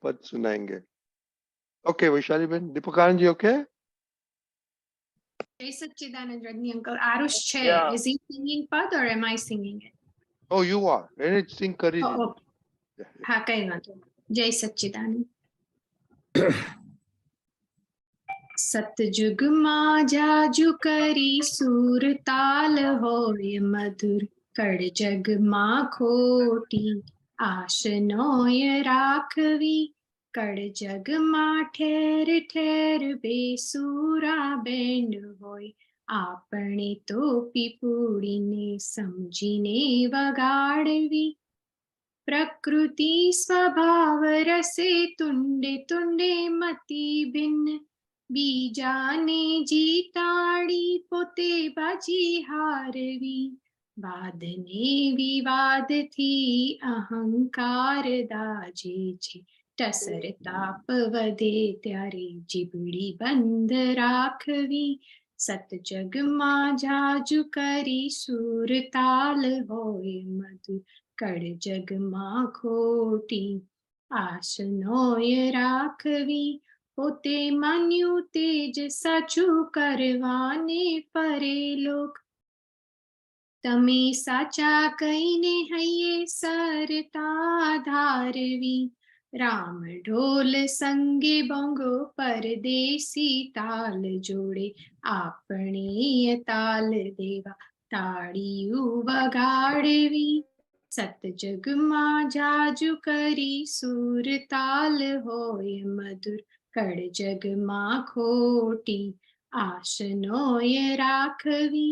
पद सुनाएंगे। ओके वैशाली बहन, दीपकानंद जी okay? Jai Satchidanand Rajni uncle. Arush Che, Yeah. is he singing Pad or am I singing it? Oh you are. Then it's sing kari Oh, દીધું. okay. हाँ कई बात नहीं। जय सच्चिदानंद। सतजुग मा जाजू करी सूर ताल होय मधुर कड़ जग मा खोटी आश नोय राखवी कड़ जग मा ठेर ठेर बेसूरा बेन होय आपणे तो पीपुड़ीने समझीने वगाड़वी प्रकृति स्वभाव रसे तुंडे तुंडे मति भिन्न बीजाने जीताड़ी पोते बाजी हारवी वादने विवाद थी अहंकार दाजे छे टसर ताप वधे त्यारे जीबड़ी बंद राखवी सतजग मा जाजू करी सूर ताल होय मधुर कड़ जग मा खोटी आश नोय राखवी पोते मान्यु तेज साचू करवाने परे लोक तमे साचा कहीने हये सरता धारवी राम ढोल संगे बोंगो परदेसी ताल जोड़े आपणे ताल देवा ताड़ियू वगाड़वी सतजग मा जाजू करी सूर ताल होय मधुर कड़ जग मा खोटी आश नोय राखवी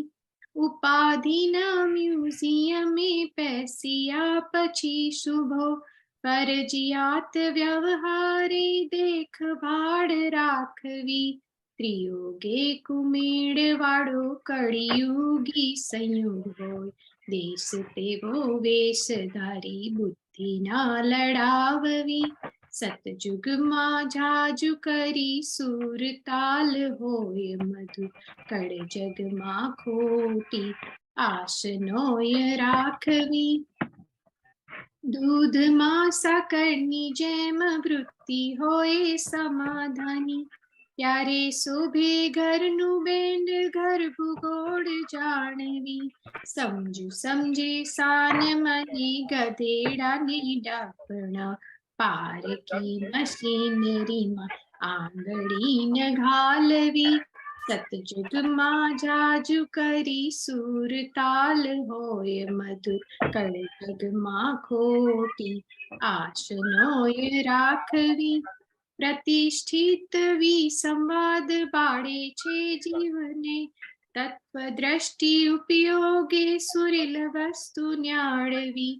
उपाधि न म्यूजियम में पैसिया पछी शुभो फरजियात व्यवहारे देख भाड़ राखवी त्रियोगे कुमेड़ वाड़ो कड़ियुगी संयोग होय देश तेवो वेशधारी बुद्धि ना लड़ाववी सतजुग मा जाजू करी सूर ताल होय मधुर कड़ जग मा खोटी आश नोय राखवी दूध मा साकरनी जेम वृत्ति होय समाधानी प्यारे शोभे घरनु बेंड घर भूगोड़ जाणवी समझू समझे सान मनी गधेड़ा ने डापणा पार की मशीनरी मा आंगड़ी न घालवी सतजुग मा जाजू करी सूर ताल होय मधुर कड़ जग मा खोटी आश नोय राखवी प्रतिष्ठित विसंवाद बाड़े छे जीवने तत्व दृष्टि उपयोगे सुरिल वस्तु न्याड़वी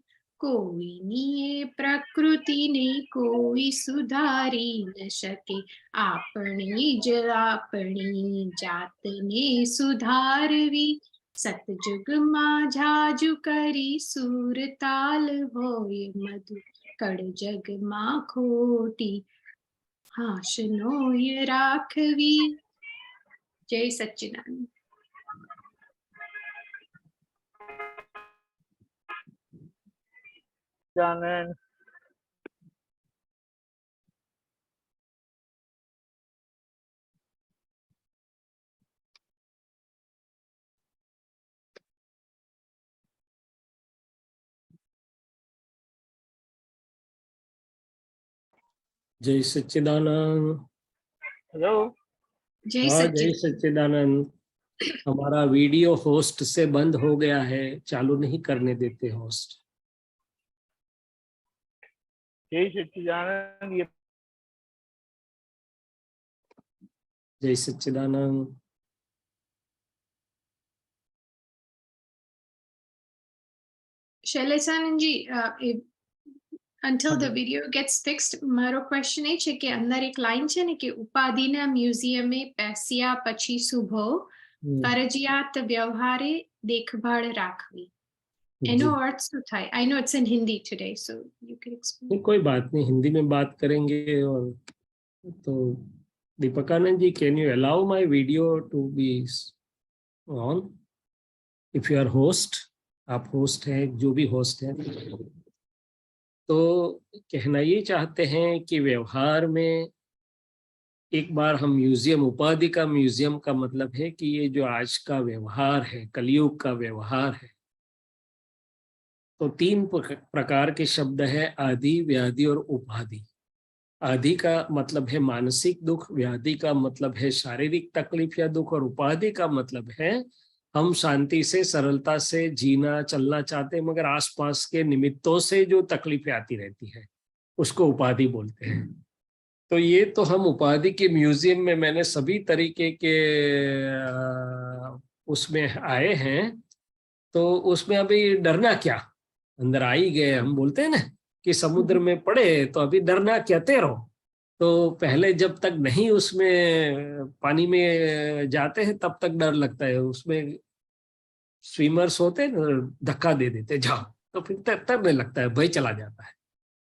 कोई निये प्रकृति ने कोई सुधारी न सके आपणी ज आपणी जात ने सुधारवी सतजुग मा जाजू करी सूर ताल होय मधुर कड़ जग मा खोटी आश नोय राखवी। जय सच्चिदानंद। Janan. जय सच्चिदानंद। Hello. जय हाँ जय सच्चिदानंद। सच्चिदानंद। हमारा वीडियो होस्ट से बंद हो गया है, चालू नहीं करने देते होस्ट। जय सच्चिदानंद। ये जय सच्चिदानंद। शैलेशानंद जी, until the video gets fixed, મારો question એ છે કે અંદર એક લાઈન છે ને કે ઉપાધિના મ્યુઝિયમે પેસિયા પછી શુભો ફરજિયાત વ્યવહારે દેખભાળ રાખવી, એનો अर्थ શું થાય? I know it's in Hindi today, so you can explain. कोई बात नहीं, हिंदी में बात करेंगे। और तो Deepakanand ji, can you allow my video to be on if you are host? आप होस्ट हैं, जो भी होस्ट हैं। तो कहना ये चाहते हैं कि व्यवहार में एक बार हम म्यूजियम, उपाधि का म्यूजियम का मतलब है कि ये जो आज का व्यवहार है, कलयुग का व्यवहार है, तो तीन प्रकार के शब्द है, आदि, व्याधि और उपाधि। आदि का मतलब है मानसिक दुख, व्याधि का मतलब है शारीरिक तकलीफ या दुख, और उपाधि का मतलब है हम शांति से, सरलता से जीना चलना चाहते हैं, मगर आसपास के निमित्तों से जो तकलीफें आती रहती है उसको उपाधि बोलते हैं। तो ये तो हम उपाधि के म्यूजियम में मैंने सभी तरीके के उसमें आए हैं। तो उसमें अभी डरना क्या, अंदर आ ही गए, हम बोलते हैं ना कि समुद्र में पड़े तो अभी डरना क्या, तैरो। तो पहले जब तक नहीं उसमें पानी में जाते हैं तब तक डर लगता है, उसमें स्विमर्स होते हैं ना, धक्का दे देते जाओ, तो फिर तैरने लगता है, भय चला जाता है।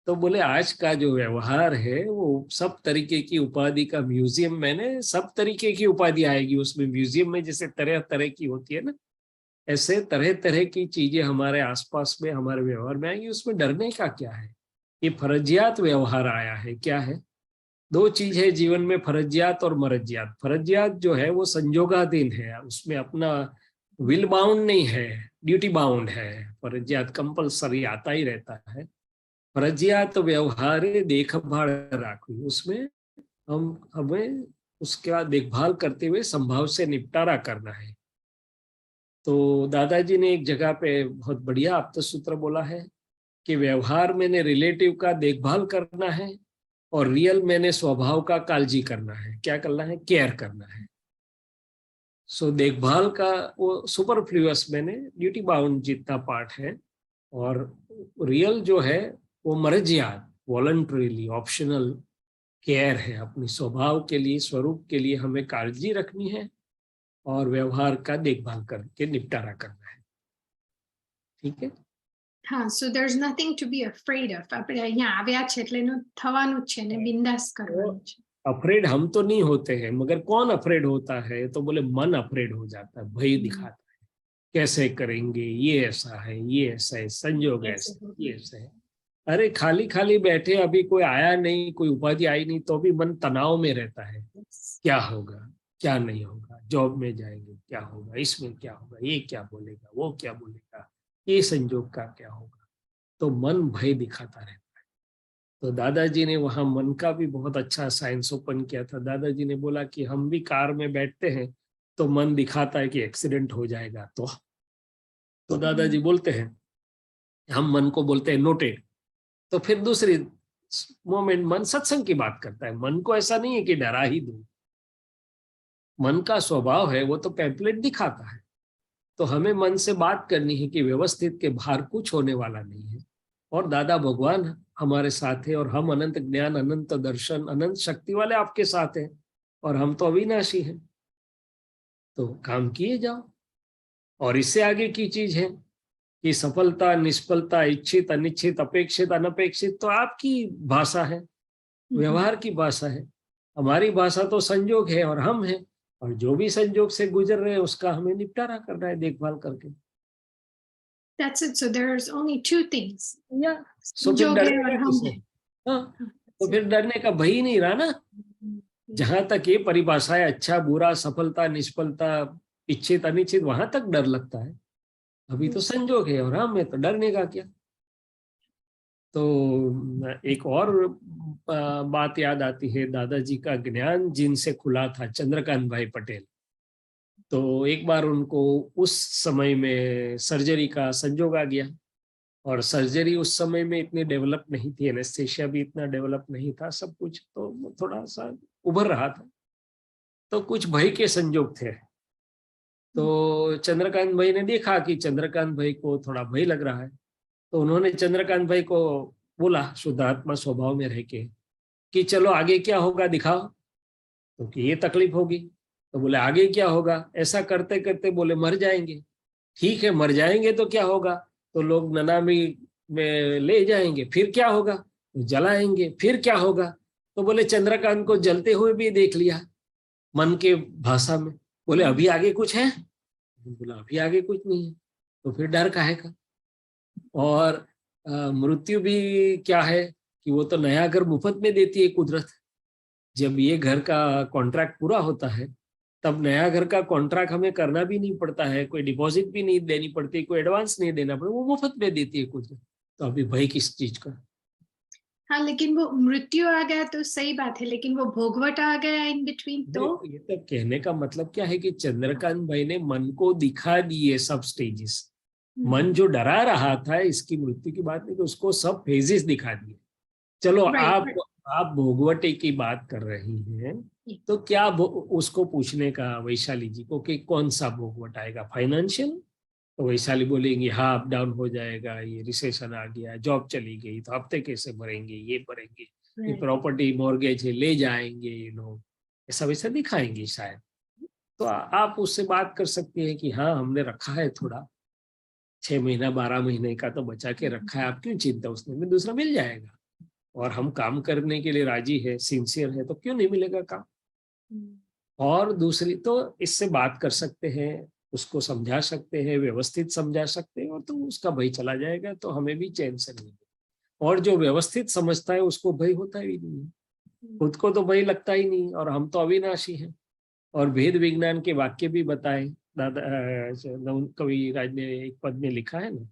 तो बोले आज का जो व्यवहार है वो सब तरीके की उपाधि का म्यूजियम, मैंने सब तरीके की उपाधि आएगी उसमें म्यूजियम में, जैसे तरह तरह की होती है ना, ऐसे तरह तरह की चीजें हमारे आसपास में, हमारे व्यवहार में आएंगी। उसमें डरने का क्या है, ये फर्जियात व्यवहार आया है। क्या है, दो चीज है जीवन में, फर्जियात और मरजियात। फर्जियात जो है वो संजोगाधीन है, उसमें अपना विल बाउंड नहीं है, ड्यूटी बाउंड है। फर्जियात कंपल्सरी आता ही रहता है। फर्जियात व्यवहार देखभाल राखी, उसमें हमें उसके बाद देखभाल करते हुए संभाव से निपटारा करना है। तो दादाजी ने एक जगह पे बहुत बढ़िया आप्त सूत्र बोला है कि व्यवहार मैंने रिलेटिव का देखभाल करना है, और रियल मैंने स्वभाव का कालजी करना है। क्या करना है, केयर करना है। सो देखभाल का वो सुपरफ्लूअस मैंने ड्यूटी बाउंड जितना पार्ट है, और रियल जो है वो मर्जियात, वॉलंटरीली ऑप्शनल केयर है। अपनी स्वभाव के लिए, स्वरूप के लिए हमें काळजी रखनी है, और व्यवहार का देखभाल करके निपटारा करना है। ठीक है, હા, so there's nothing to be afraid of. આપણે અહીંયા આવ્યા છે એટલે એનું થવાનું જ છે ને બિંદાસ કરવાનું છે. अफ्रेड हम तो नहीं होते हैं, मगर कौन अफ्रेड होता है, तो बोले मन अफ्रेड हो जाता है, भय दिखाता है, कैसे करेंगे, ये ऐसा है, ये ऐसा है, संजोग ऐसा, ये ऐसा है। अरे खाली खाली बैठे, अभी कोई आया नहीं, कोई उपाधि आई नहीं, तो भी मन तनाव में रहता है। क्या होगा, क्या नहीं होगा, जॉब में जाएंगे क्या होगा, इसमें क्या होगा, ये क्या बोलेगा, वो क्या बोलेगा, ये संजोग का क्या होगा। तो मन भय दिखाता रहता है। तो दादाजी ने वहां मन का भी बहुत अच्छा साइंस ओपन किया था। दादाजी ने बोला कि हम भी कार में बैठते हैं तो मन दिखाता है कि एक्सीडेंट हो जाएगा, तो दादाजी बोलते हैं, हम मन को बोलते हैं नोटेड। तो फिर दूसरी मोमेंट मन सत्संग की बात करता है। मन को ऐसा नहीं है कि डरा ही दूं, मन का स्वभाव है वो तो पैम्पलेट दिखाता है। तो हमें मन से बात करनी है कि व्यवस्थित के बाहर कुछ होने वाला नहीं है, और दादा भगवान हमारे साथ है, और हम अनंत ज्ञान, अनंत दर्शन, अनंत शक्ति वाले आपके साथ हैं, और हम तो अविनाशी हैं। तो काम किए जाओ। और इससे आगे की चीज है कि सफलता, निष्फलता, इच्छित, अनिच्छित, अपेक्षित, अनपेक्षित तो आपकी भाषा है, व्यवहार की भाषा है। हमारी भाषा तो संजोग है और हम हैं, और जो भी संजोग से गुजर रहे हैं उसका हमें निपटारा करना है, देखभाल करके। That's it. So there's only two things. सो फिर जो है डरने और का हम किसे? हाँ, तो फिर डरने का भय ही नहीं रहा ना। जहां तक ये परिभाषाएं अच्छा बुरा, सफलता, निष्फलता, इच्छित, अनिच्छित, वहां तक डर लगता है। अभी तो संजोग है और हम है, तो डरने का क्या। तो एक और बात याद आती है, दादाजी का ज्ञान जिनसे खुला था, चंद्रकांत भाई पटेल। तो एक बार उनको उस समय में सर्जरी का संजोग आ गया, और सर्जरी उस समय में इतनी डेवलप नहीं थी, एनेस्थेशिया भी इतना डेवलप नहीं था, सब कुछ तो थोड़ा सा उभर रहा था। तो कुछ भय के संजोग थे। तो चंद्रकांत भाई ने देखा कि चंद्रकांत भाई को थोड़ा भय लग रहा है, तो उन्होंने चंद्रकांत भाई को बोला शुद्धात्मा स्वभाव में रह के कि चलो आगे क्या होगा दिखाओ, क्योंकि ये तकलीफ होगी। तो बोले आगे क्या होगा, ऐसा करते करते बोले मर जाएंगे। ठीक है, मर जाएंगे तो क्या होगा, तो लोग ननामी में ले जाएंगे, फिर क्या होगा, तो जलाएंगे, फिर क्या होगा। तो बोले चंद्रकांत को जलते हुए भी देख लिया मन के भाषा में। बोले अभी आगे कुछ है, बोला अभी आगे कुछ नहीं है, तो फिर डर काहे का। और मृत्यु भी क्या है कि वो तो नया घर मुफ्त में देती है कुदरत। जब ये घर का कॉन्ट्रैक्ट पूरा होता है तब नया घर का कॉन्ट्रैक्ट हमें करना भी नहीं पड़ता है, कोई डिपॉजिट भी नहीं देनी पड़ती, कोई एडवांस नहीं देना पड़ता, वो मुफ्त में देती है कुदरत। तो अभी भय किस चीज का? हाँ, लेकिन वो मृत्यु आ गया तो सही बात है, लेकिन वो भोगवट आ गया इन बिटवीन तो ये तो कहने का मतलब क्या है कि चंद्रकांत भाई ने मन को दिखा दिए सब स्टेजेस। मन जो डरा रहा था इसकी मृत्यु की बात नहीं, तो उसको सब फेजेस दिखा दिए। चलो Right, आप भोगवटे की बात कर रही हैं, तो क्या उसको पूछने का वैशाली जी को कि कौन सा भोगवट आएगा, फाइनेंशियल? तो वैशाली बोलेंगी हाँ अप डाउन हो जाएगा, ये रिसेशन आ गया, जॉब चली गई तो हफ्ते कैसे भरेंगे, ये भरेंगे, ये right. प्रॉपर्टी मॉर्गेज है ले जाएंगे ये लोग, ऐसा वैसा दिखाएंगे शायद। तो आप उससे बात कर सकती हैं कि हाँ हमने रखा है थोड़ा 6 महीना 12 महीने का तो बचा के रखा है, आप क्यों चिंता, उसने में दूसरा मिल जाएगा। और हम काम करने के लिए राजी है, सिंसियर है, तो क्यों नहीं मिलेगा काम। और दूसरी तो इससे बात कर सकते हैं, उसको समझा सकते हैं, व्यवस्थित समझा सकते हैं, और तो उसका भय चला जाएगा तो हमें भी चैन से नहीं। और जो व्यवस्थित समझता है उसको भय होता ही नहीं है, खुद को तो भय लगता ही नहीं, और हम तो अविनाशी हैं। और भेद विज्ञान के वाक्य भी बताए दादा कवि राज ने एक पद में लिखा है ना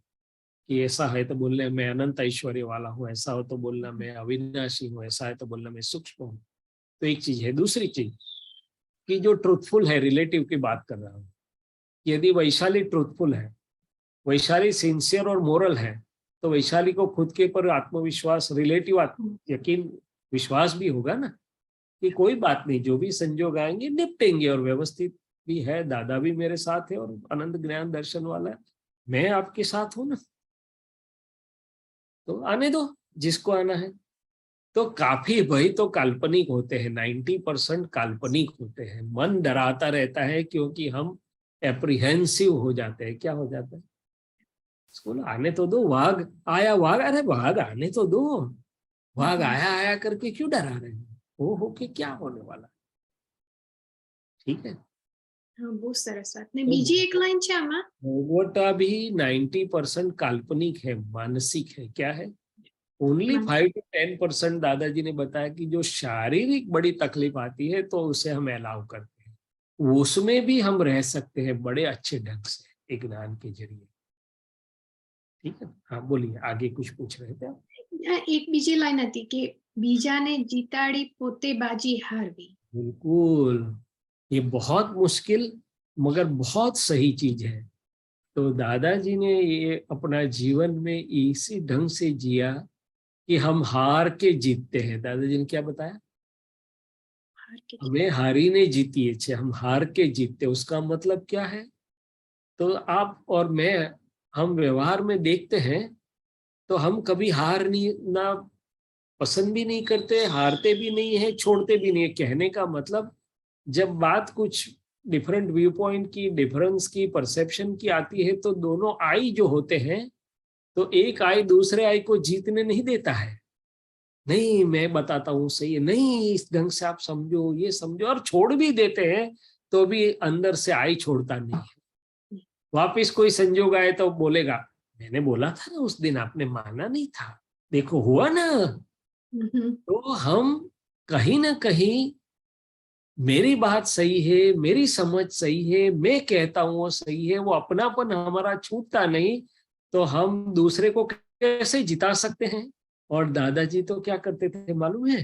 कि ऐसा है तो बोलना मैं अनंत ऐश्वर्य वाला हूँ, ऐसा हो तो बोलना मैं अविनाशी हूँ, ऐसा है तो बोलना मैं सूक्ष्म हूँ। तो एक चीज है। दूसरी चीज कि जो ट्रूथफुल है, रिलेटिव की बात कर रहा हूँ, यदि वैशाली ट्रूथफुल है, वैशाली सिंसियर और मोरल है, तो वैशाली को खुद के पर आत्मविश्वास, रिलेटिव यकीन विश्वास भी होगा ना कि कोई बात नहीं, जो भी संजोग आएंगे निपटेंगे, और व्यवस्थित भी है, दादा भी मेरे साथ है और अनंत ज्ञान दर्शन वाला है, मैं आपके साथ हूं ना, तो आने दो जिसको आना है। तो काफी भय तो काल्पनिक होते हैं, 90% काल्पनिक होते हैं। मन डराता रहता है क्योंकि हम एप्रीहेंसिव हो जाते हैं। क्या हो जाता है? स्कूल आने तो दो, वाघ आया, वाघ, अरे वाघ आने तो दो, वाघ आया आया करके क्यों डरा रहे हैं? हो के क्या होने वाला? ठीक है, હા, બહુ સરસ વાત ને બીજી એક લાઈન છે આમાં भोगवटा भी 90% काल्पनिक है, मानसिक है। क्या है? ओनली 5 to 10% दादाजी ने बताया कि जो शारीरिक बड़ी तकलीफ आती है तो उसे हम अलाउ करते हैं, उसमें भी हम रह सकते हैं बड़े अच्छे ढंग से एक ज्ञान के जरिए। ठीक है, हाँ बोलिए, आगे कुछ पूछ रहे थे आप? એક બીજી લાઈન હતી કે બીજાને જીતાડી પોતે बाजी हारवी। बिल्कुल, ये बहुत मुश्किल मगर बहुत सही चीज है। तो दादाजी ने ये अपना जीवन में इसी ढंग से जिया कि हम हार के जीतते हैं। दादाजी ने क्या बताया? हार के हमें हारी नहीं जीती है, हम हार के जीतते। उसका मतलब क्या है? तो आप और मैं, हम व्यवहार में देखते हैं तो हम कभी हार नहीं ना पसंद भी नहीं करते, हारते भी नहीं है, छोड़ते भी नहीं है। कहने का मतलब जब बात कुछ डिफरेंट व्यू पॉइंट की, डिफरेंस की, परसेप्शन की आती है तो दोनों आई जो होते हैं, तो एक आई दूसरे आई को जीतने नहीं देता है। नहीं मैं बताता हूँ सही है, नहीं इस ढंग से आप समझो, ये समझो, और छोड़ भी देते हैं तो भी अंदर से आई छोड़ता नहीं है। वापिस कोई संजोग आए तो बोलेगा मैंने बोला था ना उस दिन, आपने माना नहीं था, देखो हुआ ना। तो हम कहीं ना कहीं मेरी बात सही है, मेरी समझ सही है, मैं कहता हूं वो सही है, वो अपनापन हमारा छूटता नहीं, तो हम दूसरे को कैसे जिता सकते हैं। और दादाजी तो क्या करते थे मालूम है?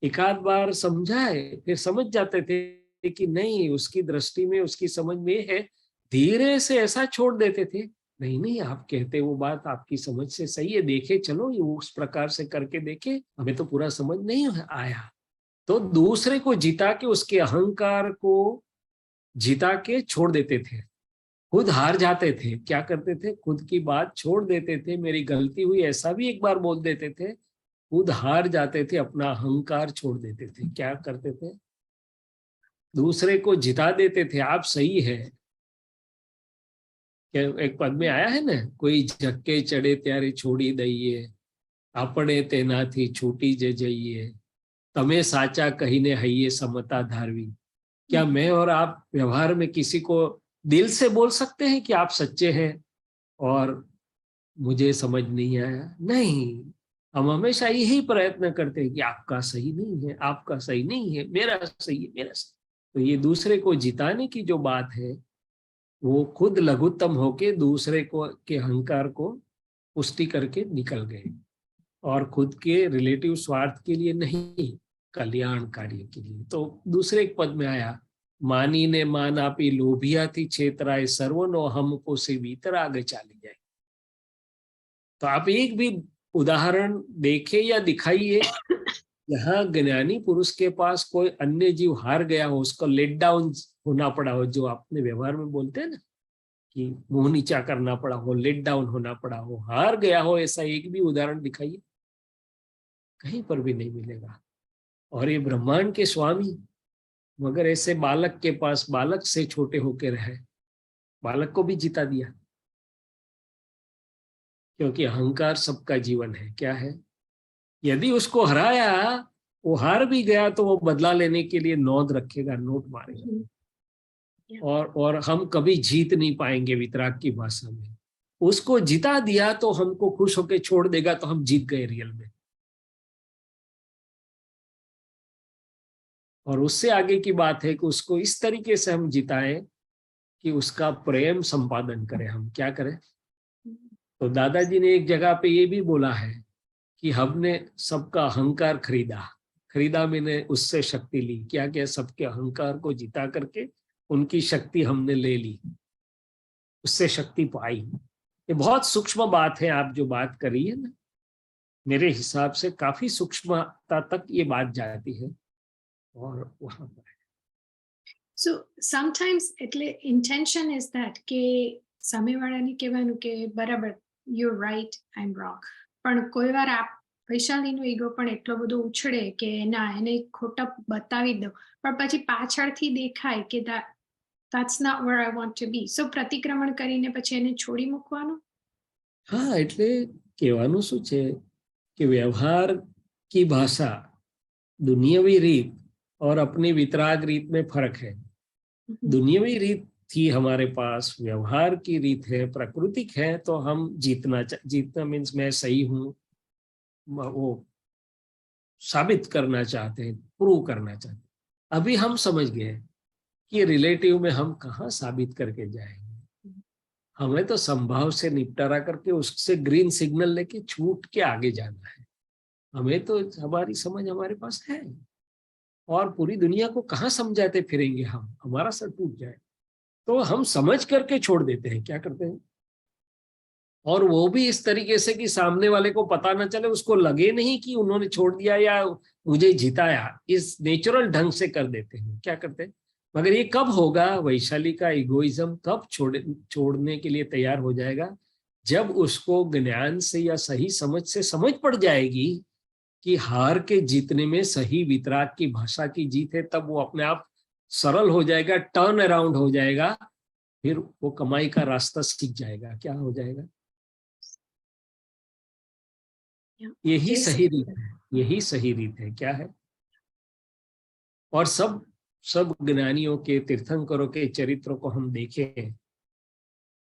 एक आध बार समझाए फिर समझ जाते थे कि नहीं, उसकी दृष्टि में, उसकी समझ में है, धीरे से ऐसा छोड़ देते थे, नहीं नहीं आप कहते वो बात आपकी समझ से सही है, देखे चलो ये उस प्रकार से करके देखे, हमें तो पूरा समझ नहीं आया। तो दूसरे को जिता के, उसके अहंकार को जिता के छोड़ देते थे, खुद हार जाते थे। क्या करते थे? खुद की बात छोड़ देते थे, मेरी गलती हुई ऐसा भी एक बार बोल देते थे, खुद हार जाते थे, अपना अहंकार छोड़ देते थे। क्या करते थे? दूसरे को जिता देते थे, आप सही है। क्या एक पद में आया है ना, कोई झक्के चढ़े त्यारे छोड़ी दईए, આપણે તેનાથી છૂટી જ જઈએ, તમે સાચા કહીને હૈયે समता धारवी। क्या मैं और आप व्यवहार में किसी को दिल से बोल सकते हैं कि आप सच्चे हैं और मुझे समझ नहीं आया। नहीं, हम हमेशा यही प्रयत्न करते हैं कि आपका सही नहीं है, आपका सही नहीं है, मेरा सही है, मेरा सही। तो ये दूसरे को जिताने की जो बात है, वो खुद लघुत्तम होके दूसरे को के अहंकार को पुष्टि करके निकल गए, और खुद के रिलेटिव स्वार्थ के लिए नहीं, कल्याण कार्य के लिए। तो दूसरे एक पद में आया, मानी ने मान आपी लोभिया थी छेतराए सर्वनो हमको से वीतराग चाली जाए। तो आप एक भी उदाहरण देखे या दिखाइए जहाँ ज्ञानी पुरुष के पास कोई अन्य जीव हार गया हो, उसको लेट डाउन होना पड़ा हो, जो आपने व्यवहार में बोलते हैं ना कि मुंह नीचा करना पड़ा हो, लेट डाउन होना पड़ा हो, हार गया हो, ऐसा एक भी उदाहरण दिखाइए, कहीं पर भी नहीं मिलेगा। और ये ब्रह्मांड के स्वामी मगर ऐसे बालक के पास बालक से छोटे होके रहे, बालक को भी जिता दिया, क्योंकि अहंकार सबका जीवन है। क्या है, यदि उसको हराया, वो हार भी गया तो वो बदला लेने के लिए नोट रखेगा, नोट मारेगा, और हम कभी जीत नहीं पाएंगे वितराग की भाषा में। उसको जिता दिया तो हमको खुश होके छोड़ देगा, तो हम जीत गए रियल में। और उससे आगे की बात है कि उसको इस तरीके से हम जिताएं कि उसका प्रेम संपादन करें। हम क्या करें? तो दादाजी ने एक जगह पे ये भी बोला है कि हमने सबका अहंकार खरीदा मैंने उससे शक्ति ली। क्या क्या? सबके अहंकार को जिता करके उनकी शक्ति हमने ले ली, उससे शक्ति पाई। ये बहुत सूक्ष्म बात है, आप जो बात करी है ना, मेरे हिसाब से काफी सूक्ष्मता तक ये बात जाती है। और वहां पर So sometimes એટલે intention is that કે સામેવાળાને કહેવાનું કે બરાબર, you're right, I'm wrong. પણ કોઈ વાર વૈશાલીનો ઈગો પણ એટલો બધો ઉછળે કે ના, એને ખોટા બતાવી દો, પણ પછી પાછળથી દેખાય કે that's not where I want to be. So પ્રતિક્રમણ કરીને પછી એને છોડી મૂકવાનું. હા, એટલે કહેવાનું શું છે કે વ્યવહાર की भाषा, दुनियावी रीत और अपनी वितराग रीत में फर्क है। दुनियावी रीत थी हमारे पास, व्यवहार की रीत है, प्राकृतिक है, तो हम जीतना मीन्स मैं सही हूँ, वो साबित करना चाहते हैं, प्रूव करना चाहते हैं। अभी हम समझ गए कि रिलेटिव में हम कहाँ साबित करके जाएंगे। हमें तो संभाव से निपटारा करके उससे ग्रीन सिग्नल लेके छूट के आगे जाना है। हमें तो हमारी समझ हमारे पास है, और पूरी दुनिया को कहाँ समझाते फिरेंगे हम, हमारा सर टूट जाए। तो हम समझ करके छोड़ देते हैं। क्या करते हैं? और वो भी इस तरीके से कि सामने वाले को पता न चले, उसको लगे नहीं कि उन्होंने छोड़ दिया या मुझे जिताया, इस नेचुरल ढंग से कर देते हैं। क्या करते हैं? मगर ये कब होगा? वैशाली का इगोइज्म कब छोड़ने के लिए तैयार हो जाएगा? जब उसको ज्ञान से या सही समझ से समझ पड़ जाएगी कि हार के जीतने में सही वितराग की भाषा की जीत है, तब वो अपने आप सरल हो जाएगा, टर्न अराउंड हो जाएगा, फिर वो कमाई का रास्ता सीख जाएगा। क्या हो जाएगा? यही सही रीत है, यही सही रीत है। क्या है? और सब ज्ञानियों के, तीर्थंकरों के चरित्रों को हम देखें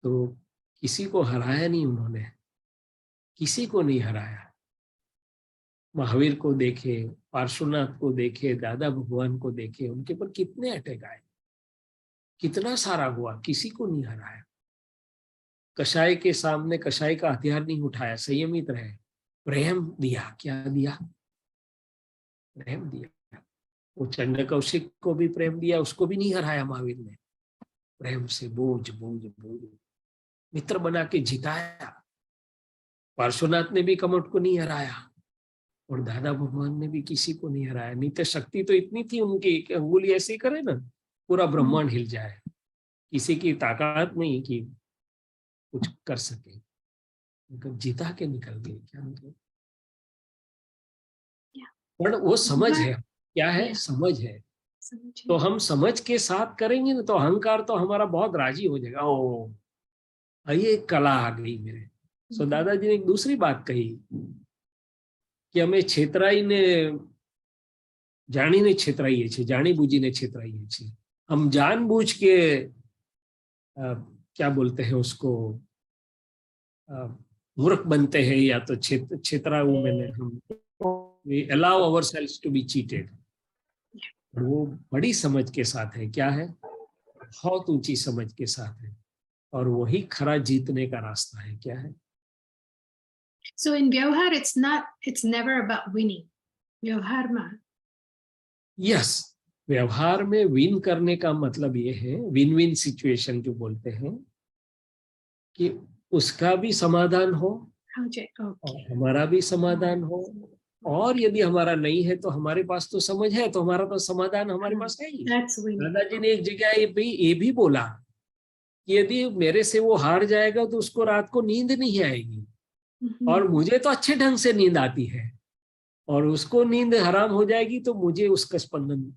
तो किसी को हराया नहीं उन्होंने, किसी को नहीं हराया। महावीर को देखे, पार्श्वनाथ को देखे, दादा भगवान को देखे, उनके पर कितने अटैक आए, कितना सारा हुआ, किसी को नहीं हराया। कषाय के सामने कषाय का हथियार नहीं उठाया, संयमित रहे, प्रेम दिया। क्या दिया? प्रेम दिया। वो चंद्र कौशिक को भी प्रेम दिया, उसको भी नहीं हराया महावीर ने। प्रेम से बोझ मित्र बना के जिताया। पार्श्वनाथ ने भी कमठ को नहीं हराया, और दादा भगवान ने भी किसी को नहीं हराया। नित्य शक्ति तो इतनी थी उनकी कि अंगुली ऐसे करे ना, पूरा ब्रह्मांड हिल जाए। किसी की ताकत नहीं कि कुछ कर सके, जीता के निकल गए। क्या मतलब? पर वो समझ है। क्या है? समझ है। तो हम समझ के साथ करेंगे ना, तो अहंकार तो हमारा बहुत राजी हो जाएगा। ओ, ये कला आ गई मेरे। सो दादाजी ने एक दूसरी बात कही कि हमें छेतराईने जाणीने छेतराઈએ છીએ, जानी-बूझीने छेतराઈએ છીએ। हम जानबूझ के क्या बोलते हैं उसको, मूर्ख बनते हैं या तो छेतराऊ मैंने हम we allow ourselves to be cheated। वो बड़ी समझ के साथ है, क्या है, बहुत ऊंची समझ के साथ है, और वही खरा जीतने का रास्ता है। क्या है? So in व्यवहार it's never about winning. व्यवहार में यस, व्यवहार में विन करने का मतलब ये है, विन विन सिचुएशन जो बोलते हैं, कि उसका भी समाधान हो और okay. हमारा भी समाधान हो, और यदि हमारा नहीं है तो हमारे पास तो समझ है, तो हमारा तो समाधान हमारे पास है ही। That's winning. दादाजी ने एक जगह ये भी बोला कि यदि मेरे से वो हार जाएगा तो उसको रात को नींद नहीं आएगी, और मुझे तो अच्छे ढंग से नींद आती है, और उसको नींद हराम हो जाएगी तो मुझे उसका स्पंदन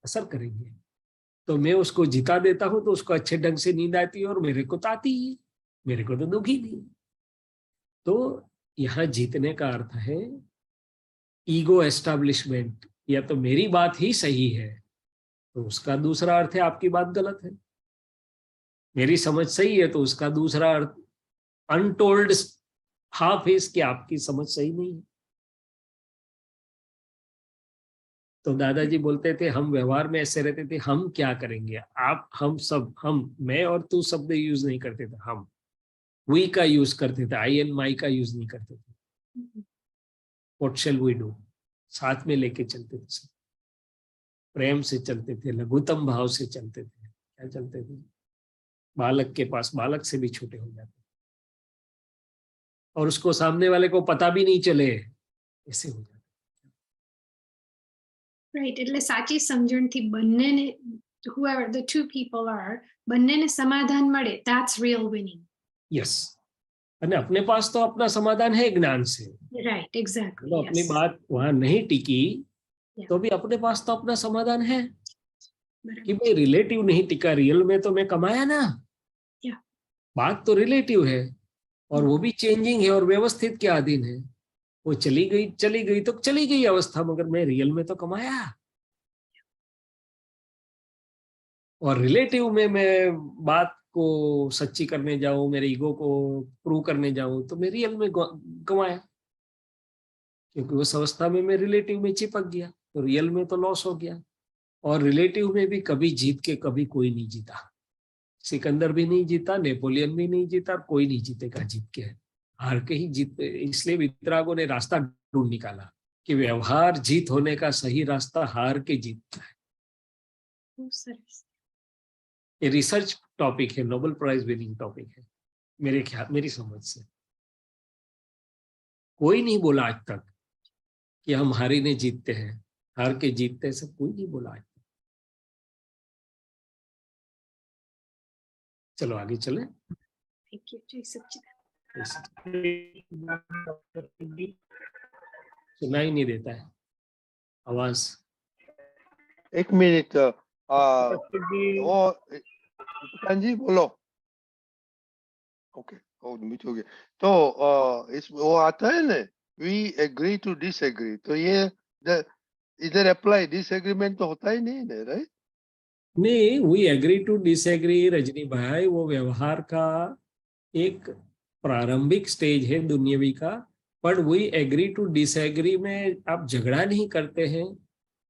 असर करेंगे। तो मैं उसको जिता देता हूं तो उसको अच्छे ढंग से नींद आती है, और मेरे को तो आती ही, मेरे को तो दुखी नहीं। तो यहाँ जीतने का अर्थ है ईगो एस्टैब्लिशमेंट, या तो मेरी बात ही सही है, तो उसका दूसरा अर्थ है आपकी बात गलत है। मेरी समझ सही है तो उसका दूसरा अर्थ अनटोल्ड हाफ है कि आपकी समझ सही नहीं है। तो दादाजी बोलते थे, हम व्यवहार में ऐसे रहते थे, हम क्या करेंगे, आप, हम सब, हम, मैं और तू शब्द यूज नहीं करते थे, हम, वी का यूज करते थे, आई एंड माई का यूज नहीं करते थे। व्हाट शैल वी डू, साथ में लेके चलते थे सब, प्रेम से चलते थे, लघुतम भाव से चलते थे। क्या चलते थे? बालक के पास, बालक से भी छोटे हो जाते, और उसको सामने वाले को पता भी नहीं चले, ऐसे हो जाते। Right. એટલે સાચી સમજણથી બંનેને, whoever the two people are, બંનેને સમાધાન મળે, that's real winning. यस, અને अपने पास तो अपना समाधान है ज्ञान से। Right, exactly. तो अपनी Yes. बात वहां नहीं टिकी Yeah. तो भी अपने पास तो अपना समाधान है बराबर. कि भाई रिलेटिव नहीं टिका, रियल में तो मैं कमाया ना। Yeah. बात तो रिलेटिव है, और वो भी चेंजिंग है और व्यवस्थित के अधीन है। वो चली गई तो चली गई अवस्था, मगर मैं रियल में तो कमाया। और रिलेटिव में मैं बात को सच्ची करने जाऊं, मेरे ईगो को प्रूव करने जाऊं, तो मैं रियल में कमाया, क्योंकि उस अवस्था में मैं रिलेटिव में चिपक गया, तो रियल में तो लॉस हो गया। और रिलेटिव में भी कभी जीत के कभी कोई नहीं जीता, सिकंदर भी नहीं जीता, नेपोलियन भी नहीं जीता, कोई नहीं जीतेगा जीत के, हार के ही जीत। इसलिए वितरागों ने रास्ता ढूंढ निकाला कि व्यवहार जीत होने का सही रास्ता हार के जीतना है। Oh, सरस. ये रिसर्च टॉपिक है, नोबेल प्राइज विनिंग टॉपिक है मेरे ख्याल, मेरी समझ से। कोई नहीं बोला आज तक कि हम हारी ने जीतते हैं, हार के जीतते हैं, सब कोई नहीं बोला आज तक। चलो आगे चले। Thank you, जय सच्चिदानंद. सुनाई नहीं देता है आवाज। एक मिनट, वो विकान जी बोलो। ओके, ओ मिट हो गया। तो इस वो आता है ना, वी एग्री टू डिसएग्री, तो ये इधर अप्लाई, डिसएग्रीमेंट तो होता ही नहीं है, राइट? नहीं, we agree to disagree Rajni भाई, वो व्यवहार का एक प्रारंभिक स्टेज है दुनियावी का। But we agree to disagree में आप झगड़ा नहीं करते हैं,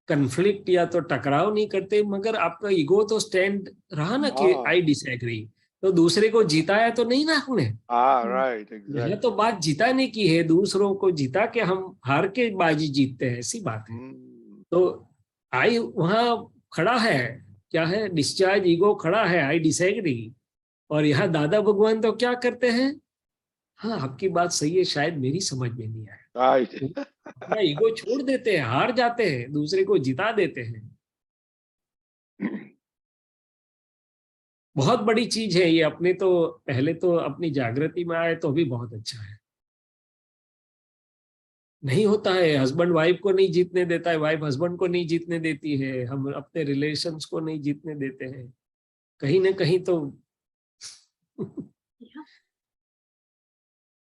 कन्फ्लिक्ट या तो टकराव नहीं करते, मगर आपका ईगो तो स्टैंड रहा ना कि आई डिसएग्री, तो दूसरे को जिताया तो नहीं ना हमने। हाँ, राइट, यहाँ एग्जैक्टली। तो बात जिताने की है, दूसरों को जिता के हम हार के बाजी जीतते हैं, ऐसी बात है। तो आई वहां खड़ा है, क्या है, डिस्चार्ज ईगो खड़ा है, आई डिसएग्री। और यहाँ दादा भगवान तो क्या करते हैं, हाँ आपकी बात सही है, शायद मेरी समझ में नहीं आया, राइट। अपना ईगो छोड़ देते हैं, हार जाते हैं, दूसरे को जिता देते हैं। बहुत बड़ी चीज है ये। अपने तो पहले तो अपनी जागृति में आए तो भी बहुत अच्छा है। नहीं होता है, हस्बैंड वाइफ को नहीं जीतने देता है, वाइफ हस्बैंड को नहीं जीतने देती है, हम अपने रिलेशंस को नहीं जीतने देते हैं, कहीं ना कहीं तो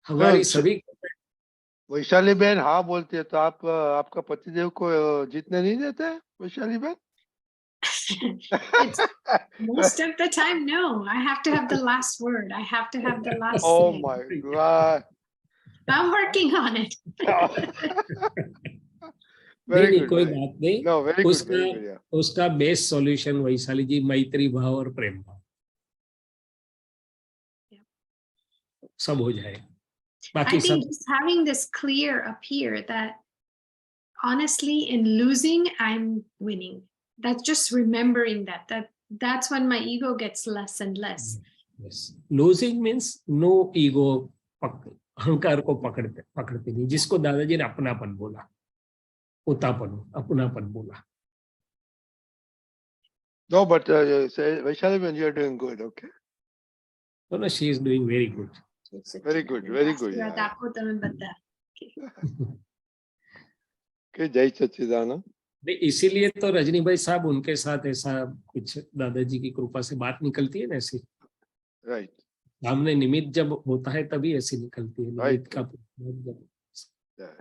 हमारी सभी। वैशाली बहन हाँ बोलती है, तो आप आपका पतिदेव को जीतने नहीं देते हैं वैशाली बहन? It's most of the time, no. I have to have the last word. I have to have the last Oh say. my God. I'm working on it. Very नहीं good. कोई भाई. बात नहीं, No, very good, उसका very good. Yeah. उसका best solution Vaishali जी मैत्री भाव और प्रेम भाव, सब हो जाएगा, I बाकी think सब just having this clear up here that honestly in losing, I'm winning. That's just remembering that's when my ego gets less and less. Losing means no ego, अहंकार को पकड़ते नहीं, जिसको दादाजी ने अपनापन बोला, उतापन अपनापन बोला. No, but say, Vaishali, when you're doing good, okay? No, she is doing very good. Very good, very good. આશીર્વાદ Yeah. આપો તમે બધા. Okay, Jai Satchidanand. नहीं, इसीलिए तो रजनी भाई साहब उनके साथ ऐसा कुछ दादाजी की कृपा से बात निकलती है ना ऐसी. Right. सामने निमित्त जब होता है तभी ऐसी निकलती है, निमित्त का जब. Yeah.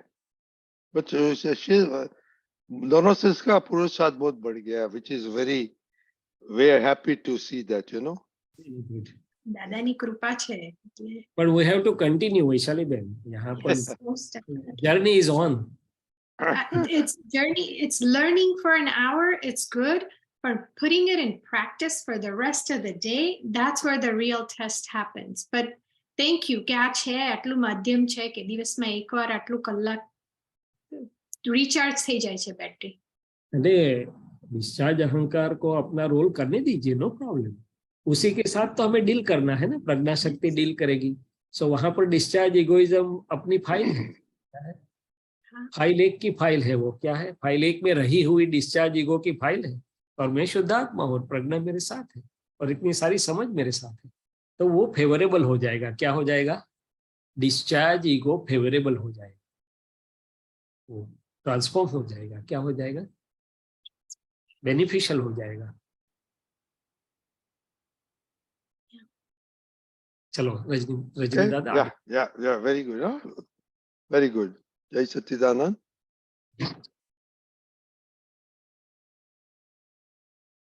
But दोनों से इसका पुरुषार्थ बहुत बढ़ गया, which is we are happy to see that, you know. દાદાની કૃપા છે એટલે But we have to continue, Vaishali बहन, यहाँ पर most definitely. journey is on. It's journey, it's learning for an hour, it's good, but putting it in practice for the rest of the day, that's where the real test happens. But thank you કે આ છે આટલું માધ્યમ છે કે દિવસમાં એકવાર આટલું કલાક recharge થઈ જાય છે બેટરી. अरे डिस्चार्ज अहंकार को अपना रोल करने दीजिए, नो प्रॉब्लम. उसी के साथ तो हमें डील करना है ना, प्रज्ञा शक्ति डील करेगी. सो वहां पर डिस्चार्ज इगोइज्म अपनी फाइल है, फाइल 1 की फाइल है. वो क्या है, फाइल 1 में रही हुई डिस्चार्ज ईगो की फाइल है, और मैं शुद्धात्मा हूं और प्रज्ञा मेरे साथ है और इतनी सारी समझ मेरे साथ है. तो वो फेवरेबल हो जाएगा. क्या हो जाएगा, डिस्चार्ज ईगो फेवरेबल हो जाएगा, वो ट्रांसफॉर्म हो जाएगा. क्या हो जाएगा, बेनिफिशियल हो जाएगा. चलो रजनी दादा. Yeah, very good. Huh? Very good. Jai Satchidanand.